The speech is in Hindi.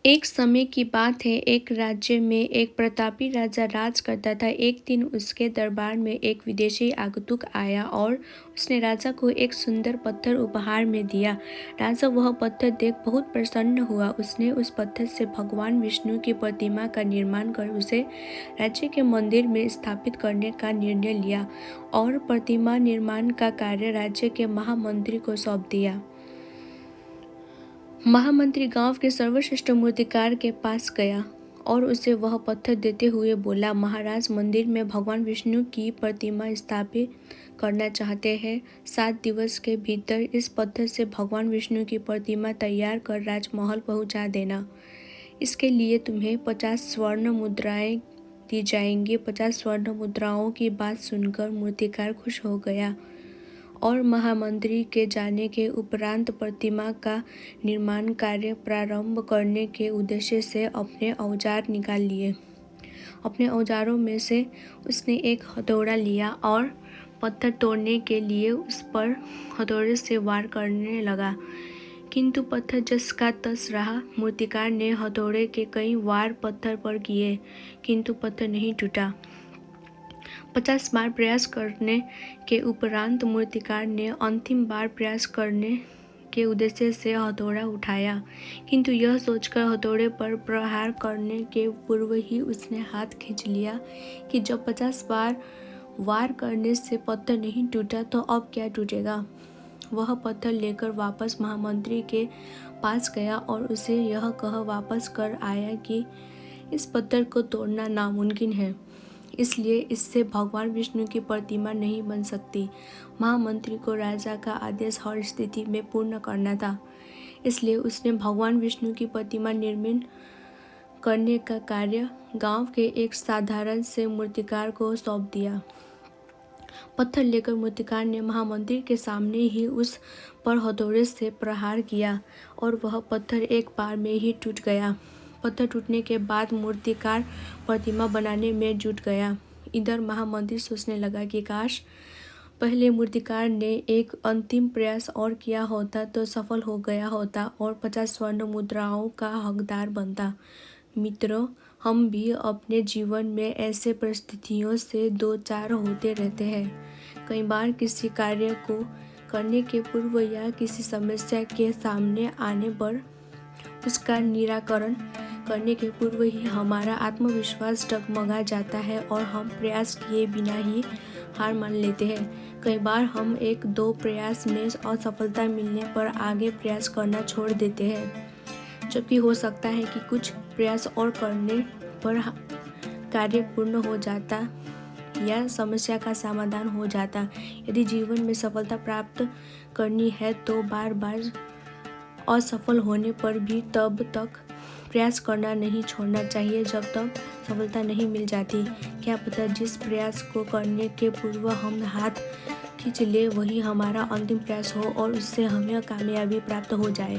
एक समय की बात है, एक राज्य में एक प्रतापी राजा राज करता था। एक दिन उसके दरबार में एक विदेशी आगंतुक आया और उसने राजा को एक सुंदर पत्थर उपहार में दिया। राजा वह पत्थर देख बहुत प्रसन्न हुआ। उसने उस पत्थर से भगवान विष्णु की प्रतिमा का निर्माण कर उसे राज्य के मंदिर में स्थापित करने का निर्णय लिया और प्रतिमा निर्माण का कार्य राज्य के महामंत्री को सौंप दिया। महामंत्री गांव के सर्वश्रेष्ठ मूर्तिकार के पास गया और उसे वह पत्थर देते हुए बोला, महाराज, मंदिर में भगवान विष्णु की प्रतिमा स्थापित करना चाहते हैं। 7 दिवस के भीतर इस पत्थर से भगवान विष्णु की प्रतिमा तैयार कर राजमहल पहुंचा देना। इसके लिए तुम्हें 50 स्वर्ण मुद्राएं दी जाएंगी। 50 स्वर्ण मुद्राओं की बात सुनकर मूर्तिकार खुश हो गया और महामंत्री के जाने के उपरांत प्रतिमा का निर्माण कार्य प्रारंभ करने के उद्देश्य से अपने औजार निकाल लिए। अपने औजारों में से उसने एक हथौड़ा लिया और पत्थर तोड़ने के लिए उस पर हथौड़े से वार करने लगा, किंतु पत्थर जस का तस रहा। मूर्तिकार ने हथौड़े के कई वार पत्थर पर किए, किंतु पत्थर नहीं टूटा। 50 बार प्रयास करने के उपरांत मूर्तिकार ने अंतिम बार प्रयास करने के उद्देश्य से हथौड़ा उठाया, किंतु यह सोचकर हथौड़े पर प्रहार करने के पूर्व ही उसने हाथ खींच लिया कि जब 50 बार वार करने से पत्थर नहीं टूटा तो अब क्या टूटेगा। वह पत्थर लेकर वापस महामंत्री के पास गया और उसे यह कह वापस कर आया कि इस पत्थर को तोड़ना नामुमकिन है, इसलिए इससे भगवान विष्णु की प्रतिमा नहीं बन सकती। महामंत्री को राजा का आदेश हर स्थिति में पूर्ण करना था, इसलिए उसने भगवान विष्णु की प्रतिमा निर्मित करने का कार्य गांव के एक साधारण से मूर्तिकार को सौंप दिया। पत्थर लेकर मूर्तिकार ने महामंत्री के सामने ही उस पर हथौड़े से प्रहार किया और वह पत्थर एक बार में ही टूट गया। पत्थर टूटने के बाद मूर्तिकार प्रतिमा बनाने में जुट गया। इधर महामंत्री सोचने लगा कि काश पहले मूर्तिकार ने एक अंतिम प्रयास और किया होता तो सफल हो गया होता और 50 स्वर्ण मुद्राओं का हकदार बनता। मित्रों, हम भी अपने जीवन में ऐसे परिस्थितियों से दो चार होते रहते हैं। कई बार किसी कार्य को करने के पूर्व या किसी समस्या के सामने आने पर उसका निराकरण करने के पूर्व ही हमारा आत्मविश्वास डगमगा जाता है और हम प्रयास किए बिना ही हार मान लेते हैं। कई बार हम 1-2 प्रयास में असफलता मिलने पर आगे प्रयास करना छोड़ देते हैं, जबकि हो सकता है कि कुछ प्रयास और करने पर कार्य पूर्ण हो जाता या समस्या का समाधान हो जाता। यदि जीवन में सफलता प्राप्त करनी है तो बार बार असफल होने पर भी तब तक प्रयास करना नहीं छोड़ना चाहिए जब तक सफलता नहीं मिल जाती। क्या पता जिस प्रयास को करने के पूर्व हम हाथ खींच ले वही हमारा अंतिम प्रयास हो और उससे हमें कामयाबी प्राप्त हो जाए।